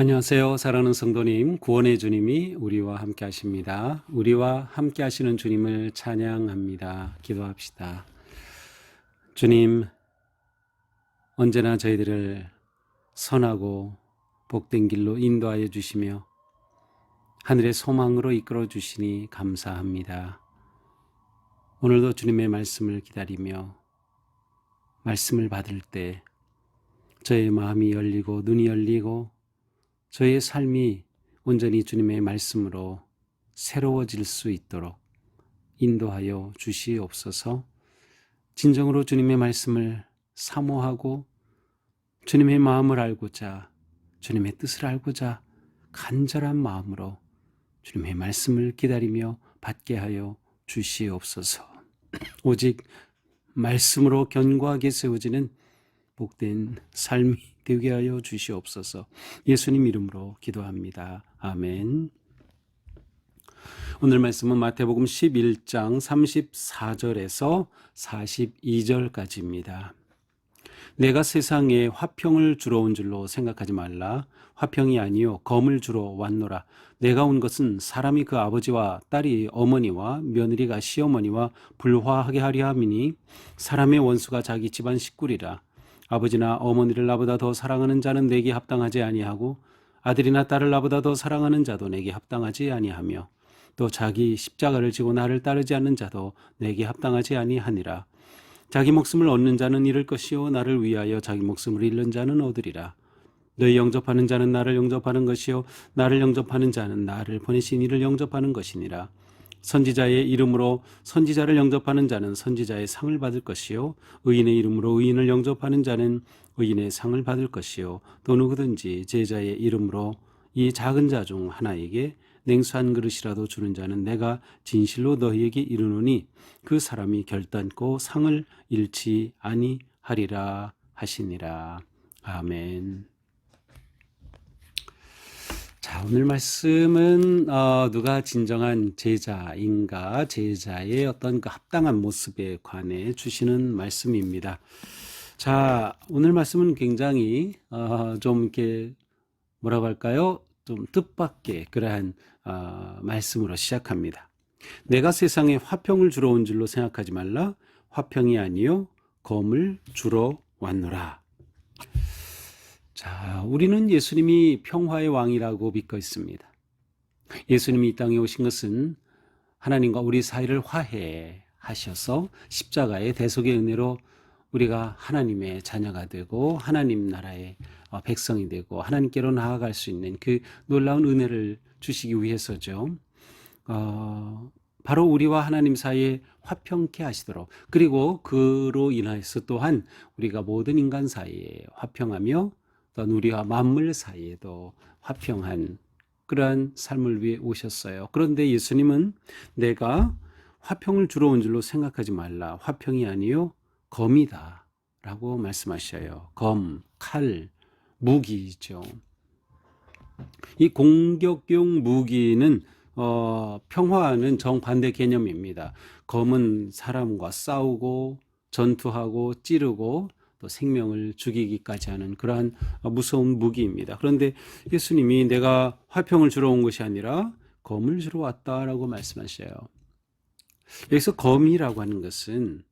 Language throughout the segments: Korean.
안녕하세요. 사랑하는 성도님, 구원의 주님이 우리와 함께 하십니다. 우리와 함께 하시는 주님을 찬양합니다. 기도합시다. 주님, 언제나 저희들을 선하고 복된 길로 인도하여 주시며 하늘의 소망으로 이끌어 주시니 감사합니다. 오늘도 주님의 말씀을 기다리며 말씀을 받을 때 저의 마음이 열리고 눈이 열리고 저의 삶이 온전히 주님의 말씀으로 새로워질 수 있도록 인도하여 주시옵소서. 진정으로 주님의 말씀을 사모하고 주님의 마음을 알고자, 주님의 뜻을 알고자 간절한 마음으로 주님의 말씀을 기다리며 받게 하여 주시옵소서. 오직 말씀으로 견고하게 세워지는 복된 삶이 되게 하여 주시옵소서. 예수님 이름으로 기도합니다. 아멘. 오늘 말씀은 마태복음 11장 34절에서 42절까지입니다. 내가 세상에 화평을 주러 온 줄로 생각하지 말라. 화평이 아니요 검을 주러 왔노라. 내가 온 것은 사람이 그 아버지와 딸이 어머니와 며느리가 시어머니와 불화하게 하려 함이니 사람의 원수가 자기 집안 식구리라. 아버지나 어머니를 나보다 더 사랑하는 자는 내게 합당하지 아니하고 아들이나 딸을 나보다 더 사랑하는 자도 내게 합당하지 아니하며 또 자기 십자가를 지고 나를 따르지 않는 자도 내게 합당하지 아니하니라. 자기 목숨을 얻는 자는 잃을 것이요 나를 위하여 자기 목숨을 잃는 자는 얻으리라. 너희 영접하는 자는 나를 영접하는 것이요 나를 영접하는 자는 나를 보내신 이를 영접하는 것이니라. 선지자의 이름으로 선지자를 영접하는 자는 선지자의 상을 받을 것이요 의인의 이름으로 의인을 영접하는 자는 의인의 상을 받을 것이요 또 누구든지 제자의 이름으로 이 작은 자 중 하나에게 냉수 한 그릇이라도 주는 자는 내가 진실로 너희에게 이르노니 그 사람이 결단코 상을 잃지 아니하리라 하시니라. 아멘. 자, 오늘 말씀은 누가 진정한 제자인가, 제자의 어떤 그 합당한 모습에 관해 주시는 말씀입니다. 자, 오늘 말씀은 굉장히 좀 이렇게 뭐라고 할까요? 좀 뜻밖의 그러한 말씀으로 시작합니다. 내가 세상에 화평을 주러 온 줄로 생각하지 말라. 화평이 아니요 검을 주러 왔노라. 자, 우리는 예수님이 평화의 왕이라고 믿고 있습니다. 예수님이 이 땅에 오신 것은 하나님과 우리 사이를 화해하셔서 십자가의 대속의 은혜로 우리가 하나님의 자녀가 되고 하나님 나라의 백성이 되고 하나님께로 나아갈 수 있는 그 놀라운 은혜를 주시기 위해서죠. 바로 우리와 하나님 사이에 화평케 하시도록, 그리고 그로 인하여서 또한 우리가 모든 인간 사이에 화평하며 또한 우리와 만물 사이에도 화평한 그러한 삶을 위해 오셨어요. 그런데 예수님은 내가 화평을 주러 온 줄로 생각하지 말라. 화평이 아니요 검이다 라고 말씀하셔요. 검, 칼, 무기죠. 이 공격용 무기는 평화와는 정반대 개념입니다. 검은 사람과 싸우고 전투하고 찌르고 또 생명을 죽이기까지 하는 그러한 무서운 무기입니다. 그런데 예수님이 내가 화평을 주러 온 것이 아니라 검을 주러 왔다라고 말씀하셔요. 여기서 검이라고 하는 것은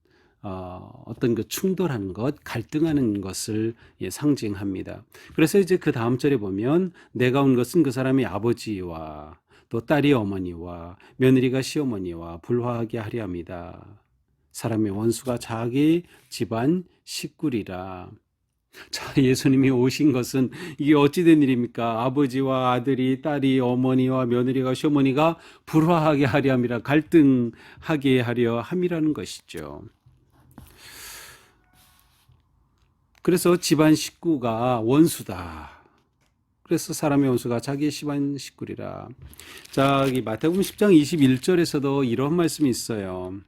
어떤 그 충돌하는 것, 갈등하는 것을 상징합니다. 그래서 이제 그 다음 절에 보면 내가 온 것은 그 사람의 아버지와 또 딸이 어머니와 며느리가 시어머니와 불화하게 하려 합니다. 사람의 원수가 자기 집안 식구리라. 자, 예수님이 오신 것은 이게 어찌된 일입니까? 아버지와 아들이, 딸이, 어머니와 며느리가, 시어머니가 불화하게 하려 함이라, 갈등하게 하려 함이라는 것이죠. 그래서 집안 식구가 원수다. 그래서 사람의 원수가 자기의 집안 식구리라. 자, 이 마태복음 10장 21절에서도 이런 말씀이 있어요.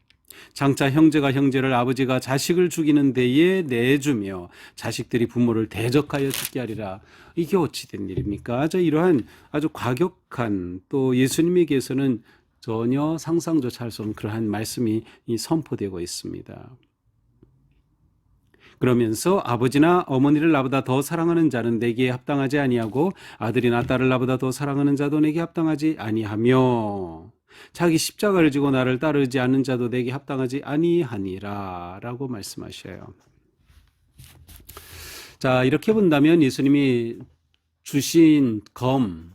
장차 형제가 형제를, 아버지가 자식을 죽이는 데에 내주며 자식들이 부모를 대적하여 죽게 하리라. 이게 어찌 된 일입니까? 이러한 아주 과격한, 또 예수님에게서는 전혀 상상조차 할 수 없는 그러한 말씀이 선포되고 있습니다. 그러면서 아버지나 어머니를 나보다 더 사랑하는 자는 내게 합당하지 아니하고 아들이나 딸을 나보다 더 사랑하는 자도 내게 합당하지 아니하며 자기 십자가를 지고 나를 따르지 않는 자도 내게 합당하지 아니하니라 라고 말씀하셔요. 자, 이렇게 본다면 예수님이 주신 검,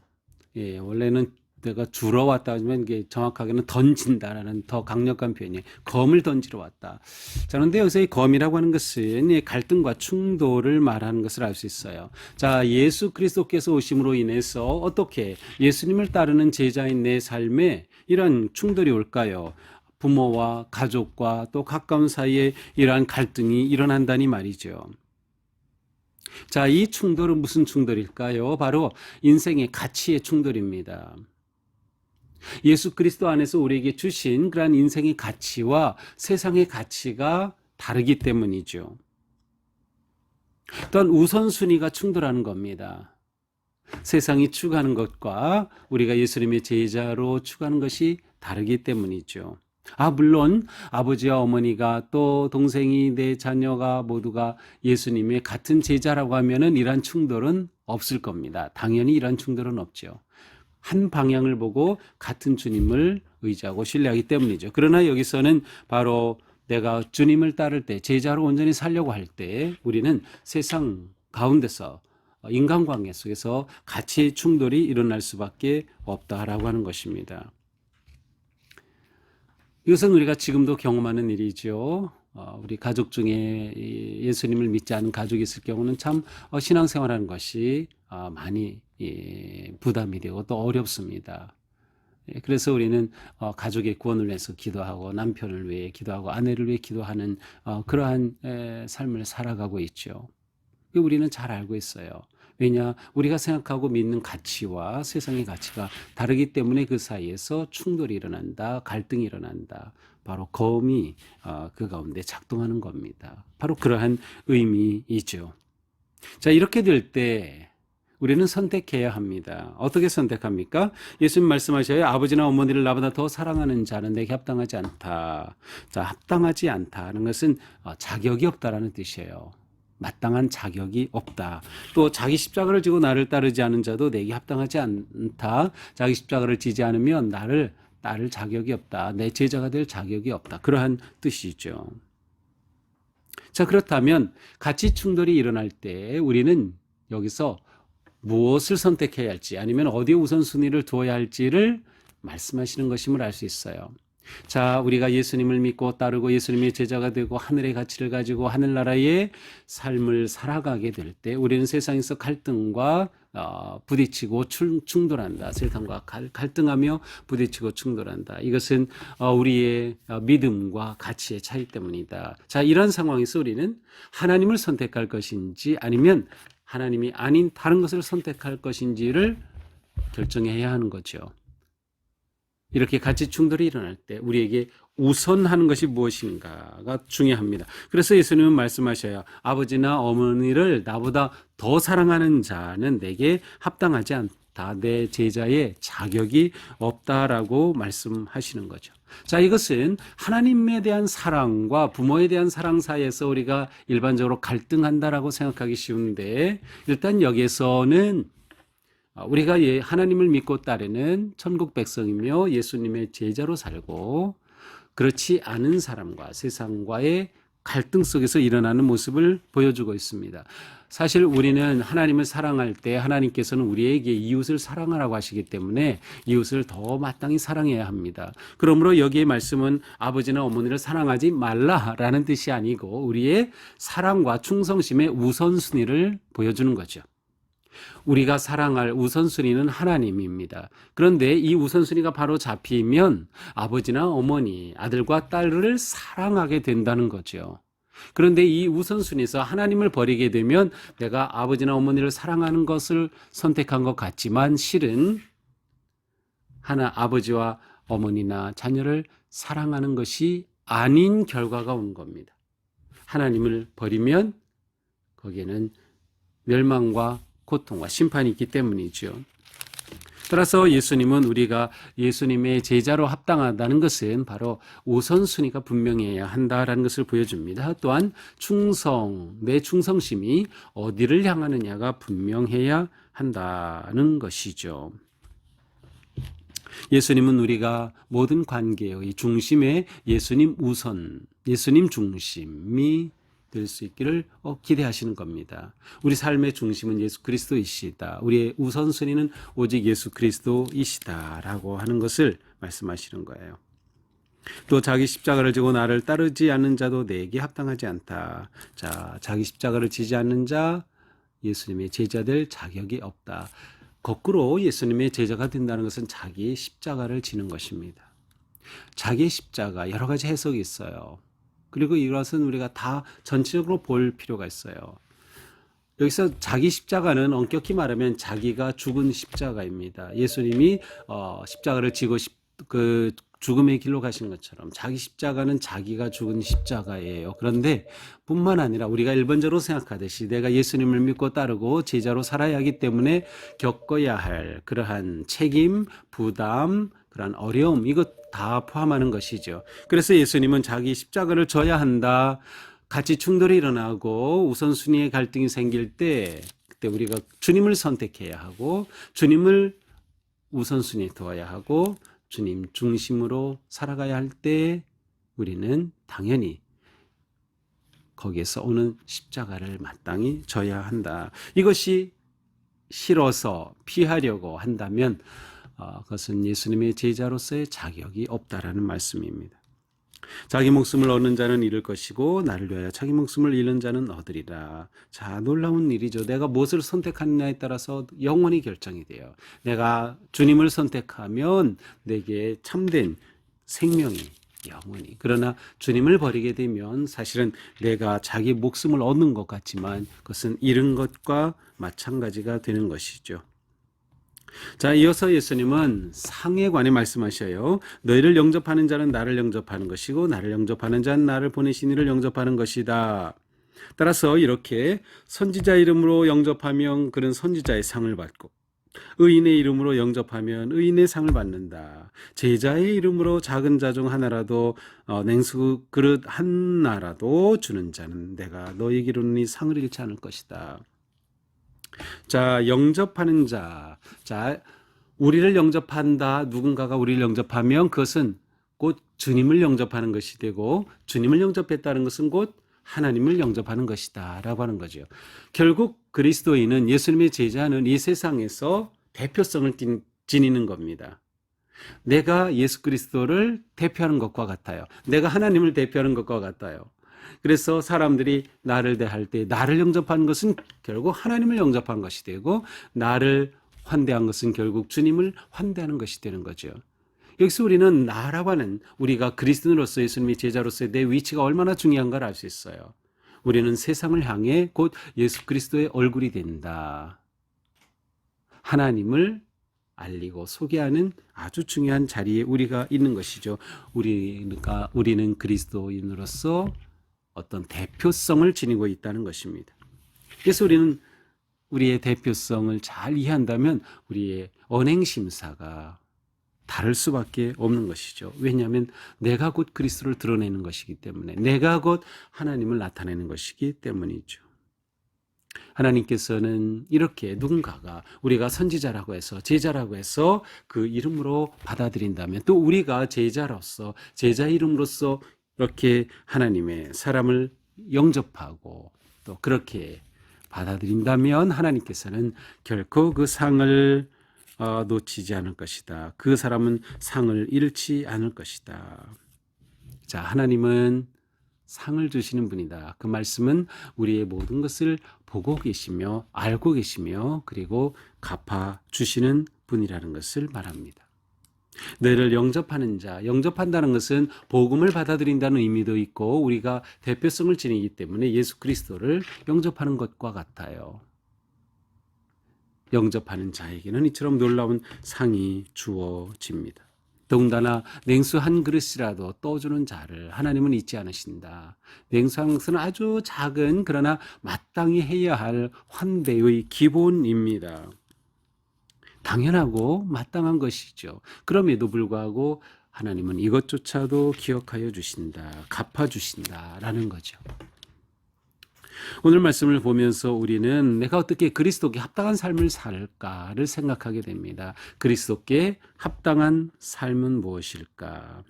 원래는 내가 주러 왔다 하면 이게 정확하게는 던진다라는 더 강력한 표현이에요. 검을 던지러 왔다. 자, 그런데 여기서 이 검이라고 하는 것은 갈등과 충돌을 말하는 것을 알 수 있어요. 자, 예수 그리스도께서 오심으로 인해서 어떻게 예수님을 따르는 제자인 내 삶에 이런 충돌이 올까요? 부모와 가족과 또 가까운 사이에 이러한 갈등이 일어난다니 말이죠. 자, 이 충돌은 무슨 충돌일까요? 바로 인생의 가치의 충돌입니다. 예수 그리스도 안에서 우리에게 주신 그러한 인생의 가치와 세상의 가치가 다르기 때문이죠. 또한 우선순위가 충돌하는 겁니다. 세상이 추구하는 것과 우리가 예수님의 제자로 추구하는 것이 다르기 때문이죠. 물론 아버지와 어머니가 또 동생이 내 자녀가 모두가 예수님의 같은 제자라고 하면은 이러한 충돌은 없을 겁니다. 당연히 이러한 충돌은 없죠. 한 방향을 보고 같은 주님을 의지하고 신뢰하기 때문이죠. 그러나 여기서는 바로 내가 주님을 따를 때, 제자로 온전히 살려고 할 때 우리는 세상 가운데서 인간관계 속에서 가치의 충돌이 일어날 수밖에 없다라고 하는 것입니다. 이것은 우리가 지금도 경험하는 일이죠. 우리 가족 중에 예수님을 믿지 않은 가족이 있을 경우는 참 신앙생활하는 것이 많이 부담이 되고 또 어렵습니다. 그래서 우리는 가족의 구원을 위해서 기도하고 남편을 위해 기도하고 아내를 위해 기도하는 그러한 삶을 살아가고 있죠. 우리는 잘 알고 있어요. 왜냐? 우리가 생각하고 믿는 가치와 세상의 가치가 다르기 때문에 그 사이에서 충돌이 일어난다, 갈등이 일어난다. 바로 검이 그 가운데 작동하는 겁니다. 바로 그러한 의미이죠. 자, 이렇게 될 때 우리는 선택해야 합니다. 어떻게 선택합니까? 예수님 말씀하셔요. 아버지나 어머니를 나보다 더 사랑하는 자는 내게 합당하지 않다. 자, 합당하지 않다는 것은 자격이 없다라는 뜻이에요. 마땅한 자격이 없다. 또 자기 십자가를 지고 나를 따르지 않은 자도 내게 합당하지 않다. 자기 십자가를 지지 않으면 나를 따를 자격이 없다. 내 제자가 될 자격이 없다. 그러한 뜻이죠. 자, 그렇다면 가치 충돌이 일어날 때 우리는 여기서 무엇을 선택해야 할지 아니면 어디에 우선순위를 두어야 할지를 말씀하시는 것임을 알 수 있어요. 자, 우리가 예수님을 믿고 따르고 예수님의 제자가 되고 하늘의 가치를 가지고 하늘나라의 삶을 살아가게 될 때 우리는 세상에서 갈등과 부딪히고 충돌한다. 세상과 갈등하며 부딪히고 충돌한다. 이것은 우리의 믿음과 가치의 차이 때문이다. 자, 이런 상황에서 우리는 하나님을 선택할 것인지 아니면 하나님이 아닌 다른 것을 선택할 것인지를 결정해야 하는 거죠. 이렇게 가치 충돌이 일어날 때 우리에게 우선하는 것이 무엇인가가 중요합니다. 그래서 예수님은 말씀하셔요. 아버지나 어머니를 나보다 더 사랑하는 자는 내게 합당하지 않다. 내 제자의 자격이 없다라고 말씀하시는 거죠. 자, 이것은 하나님에 대한 사랑과 부모에 대한 사랑 사이에서 우리가 일반적으로 갈등한다라고 생각하기 쉬운데 일단 여기에서는 우리가 하나님을 믿고 따르는 천국 백성이며 예수님의 제자로 살고 그렇지 않은 사람과 세상과의 갈등 속에서 일어나는 모습을 보여주고 있습니다. 사실 우리는 하나님을 사랑할 때 하나님께서는 우리에게 이웃을 사랑하라고 하시기 때문에 이웃을 더 마땅히 사랑해야 합니다. 그러므로 여기의 말씀은 아버지나 어머니를 사랑하지 말라라는 뜻이 아니고 우리의 사랑과 충성심의 우선순위를 보여주는 거죠. 우리가 사랑할 우선순위는 하나님입니다. 그런데 이 우선순위가 바로 잡히면 아버지나 어머니, 아들과 딸을 사랑하게 된다는 거죠. 그런데 이 우선순위에서 하나님을 버리게 되면 내가 아버지나 어머니를 사랑하는 것을 선택한 것 같지만 실은 아버지와 어머니나 자녀를 사랑하는 것이 아닌 결과가 온 겁니다. 하나님을 버리면 거기에는 멸망과 고통과 심판이 있기 때문이죠. 따라서 예수님은 우리가 예수님의 제자로 합당하다는 것은 바로 우선순위가 분명해야 한다라는 것을 보여줍니다. 또한 내 충성심이 어디를 향하느냐가 분명해야 한다는 것이죠. 예수님은 우리가 모든 관계의 중심에 예수님 중심이 될 수 있기를 기대하시는 겁니다. 우리 삶의 중심은 예수 그리스도이시다. 우리의 우선순위는 오직 예수 그리스도이시다라고 하는 것을 말씀하시는 거예요. 또 자기 십자가를 지고 나를 따르지 않는 자도 내게 합당하지 않다. 자, 자기 십자가를 지지 않는 자, 예수님의 제자될 자격이 없다. 거꾸로 예수님의 제자가 된다는 것은 자기의 십자가를 지는 것입니다. 자기의 십자가 여러 가지 해석이 있어요. 그리고 이것은 우리가 다 전체적으로 볼 필요가 있어요. 여기서 자기 십자가는 엄격히 말하면 자기가 죽은 십자가입니다. 예수님이 십자가를 지고 죽음의 길로 가신 것처럼 자기 십자가는 자기가 죽은 십자가예요. 그런데 뿐만 아니라 우리가 일반적으로 생각하듯이 내가 예수님을 믿고 따르고 제자로 살아야 하기 때문에 겪어야 할 그러한 책임, 부담, 그러한 어려움, 이것 다 포함하는 것이죠. 그래서 예수님은 자기 십자가를 져야 한다. 같이 충돌이 일어나고 우선순위의 갈등이 생길 때 그때 우리가 주님을 선택해야 하고 주님을 우선순위에 두어야 하고 주님 중심으로 살아가야 할 때 우리는 당연히 거기에서 오는 십자가를 마땅히 져야 한다. 이것이 싫어서 피하려고 한다면 그것은 예수님의 제자로서의 자격이 없다라는 말씀입니다. 자기 목숨을 얻는 자는 잃을 것이고 나를 위하여 자기 목숨을 잃는 자는 얻으리라. 자, 놀라운 일이죠. 내가 무엇을 선택하느냐에 따라서 영원히 결정이 돼요. 내가 주님을 선택하면 내게 참된 생명이 영원히. 그러나 주님을 버리게 되면 사실은 내가 자기 목숨을 얻는 것 같지만 그것은 잃은 것과 마찬가지가 되는 것이죠. 자, 이어서 예수님은 상에 관해 말씀하셔요. 너희를 영접하는 자는 나를 영접하는 것이고 나를 영접하는 자는 나를 보내신 이를 영접하는 것이다. 따라서 이렇게 선지자 이름으로 영접하면 그는 선지자의 상을 받고 의인의 이름으로 영접하면 의인의 상을 받는다. 제자의 이름으로 작은 자 중 하나라도 냉수 그릇 하나라도 주는 자는 내가 너에게로는 이 상을 잃지 않을 것이다. 자, 영접하는 자. 자, 우리를 영접한다. 누군가가 우리를 영접하면 그것은 곧 주님을 영접하는 것이 되고 주님을 영접했다는 것은 곧 하나님을 영접하는 것이다 라고 하는 거죠. 결국 그리스도인은 예수님의 제자는 이 세상에서 대표성을 지니는 겁니다. 내가 예수 그리스도를 대표하는 것과 같아요. 내가 하나님을 대표하는 것과 같아요. 그래서 사람들이 나를 대할 때 나를 영접한 것은 결국 하나님을 영접한 것이 되고 나를 환대한 것은 결국 주님을 환대하는 것이 되는 거죠. 여기서 우리는 나라고 하는 우리가 그리스도인으로서 예수님의 제자로서의 내 위치가 얼마나 중요한가를 알 수 있어요. 우리는 세상을 향해 곧 예수 그리스도의 얼굴이 된다. 하나님을 알리고 소개하는 아주 중요한 자리에 우리가 있는 것이죠. 우리는 그리스도인으로서 어떤 대표성을 지니고 있다는 것입니다. 그래서 우리는 우리의 대표성을 잘 이해한다면 우리의 언행심사가 다를 수밖에 없는 것이죠. 왜냐하면 내가 곧 그리스도를 드러내는 것이기 때문에, 내가 곧 하나님을 나타내는 것이기 때문이죠. 하나님께서는 이렇게 누군가가 우리가 선지자라고 해서 제자라고 해서 그 이름으로 받아들인다면 또 우리가 제자로서 제자 이름으로서 이렇게 하나님의 사람을 영접하고 또 그렇게 받아들인다면 하나님께서는 결코 그 상을 놓치지 않을 것이다. 그 사람은 상을 잃지 않을 것이다. 자, 하나님은 상을 주시는 분이다. 그 말씀은 우리의 모든 것을 보고 계시며 알고 계시며 그리고 갚아 주시는 분이라는 것을 말합니다. 너희를 영접하는 자, 영접한다는 것은 복음을 받아들인다는 의미도 있고 우리가 대표성을 지니기 때문에 예수 그리스도를 영접하는 것과 같아요. 영접하는 자에게는 이처럼 놀라운 상이 주어집니다. 더군다나 냉수 한 그릇이라도 떠주는 자를 하나님은 잊지 않으신다. 냉수 한 그릇은 아주 작은 그러나 마땅히 해야 할 환대의 기본입니다. 당연하고 마땅한 것이죠. 그럼에도 불구하고 하나님은 이것조차도 기억하여 주신다, 갚아 주신다라는 거죠. 오늘 말씀을 보면서 우리는 내가 어떻게 그리스도께 합당한 삶을 살까를 생각하게 됩니다. 그리스도께 합당한 삶은 무엇일까?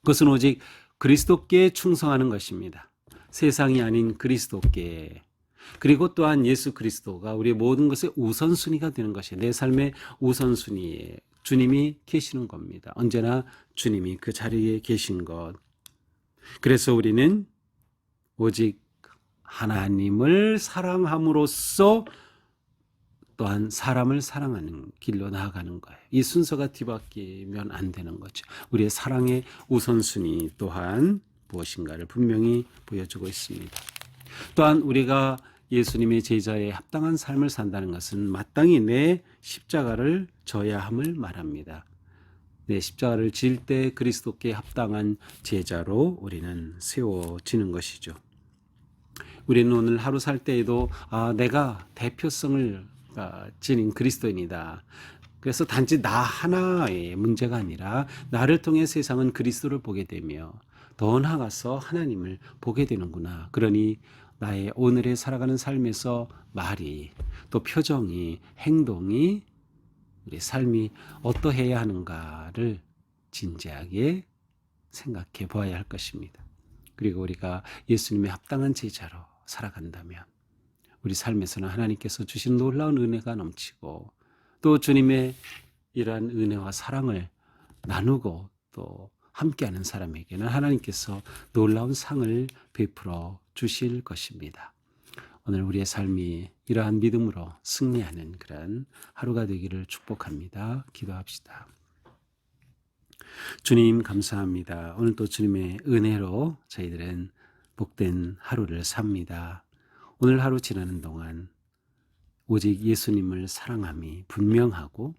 그것은 오직 그리스도께 충성하는 것입니다. 세상이 아닌 그리스도께. 그리고 또한 예수 그리스도가 우리의 모든 것의 우선순위가 되는 것이 내 삶의 우선순위에 주님이 계시는 겁니다. 언제나 주님이 그 자리에 계신 것. 그래서 우리는 오직 하나님을 사랑함으로써 또한 사람을 사랑하는 길로 나아가는 거예요. 이 순서가 뒤바뀌면 안 되는 거죠. 우리의 사랑의 우선순위 또한 무엇인가를 분명히 보여주고 있습니다. 또한 우리가 예수님의 제자에 합당한 삶을 산다는 것은 마땅히 내 십자가를 져야 함을 말합니다. 내 십자가를 질 때 그리스도께 합당한 제자로 우리는 세워지는 것이죠. 우리는 오늘 하루 살 때에도 내가 대표성을 지닌 그리스도인이다. 그래서 단지 나 하나의 문제가 아니라 나를 통해 세상은 그리스도를 보게 되며 더 나아가서 하나님을 보게 되는구나. 그러니 나의 오늘의 살아가는 삶에서 말이 또 표정이 행동이 우리 삶이 어떠해야 하는가를 진지하게 생각해 보아야 할 것입니다. 그리고 우리가 예수님의 합당한 제자로 살아간다면 우리 삶에서는 하나님께서 주신 놀라운 은혜가 넘치고 또 주님의 이러한 은혜와 사랑을 나누고 또 함께하는 사람에게는 하나님께서 놀라운 상을 베풀어 주실 것입니다. 오늘 우리의 삶이 이러한 믿음으로 승리하는 그런 하루가 되기를 축복합니다. 기도합시다. 주님 감사합니다. 오늘 또 주님의 은혜로 저희들은 복된 하루를 삽니다. 오늘 하루 지나는 동안 오직 예수님을 사랑함이 분명하고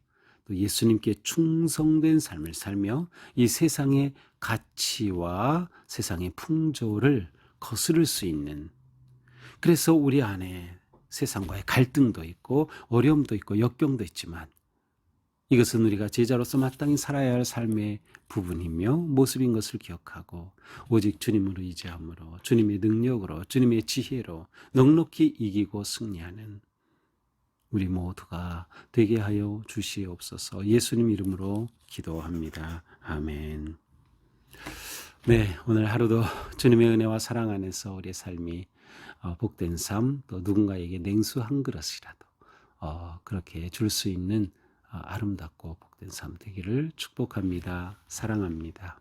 또 예수님께 충성된 삶을 살며 이 세상의 가치와 세상의 풍조를 거스를 수 있는, 그래서 우리 안에 세상과의 갈등도 있고 어려움도 있고 역경도 있지만 이것은 우리가 제자로서 마땅히 살아야 할 삶의 부분이며 모습인 것을 기억하고 오직 주님으로 의지함으로 주님의 능력으로 주님의 지혜로 넉넉히 이기고 승리하는 우리 모두가 되게 하여 주시옵소서. 예수님 이름으로 기도합니다. 아멘. 네, 오늘 하루도 주님의 은혜와 사랑 안에서 우리의 삶이 복된 삶, 또 누군가에게 냉수 한 그릇이라도 그렇게 줄 수 있는 아름답고 복된 삶 되기를 축복합니다. 사랑합니다.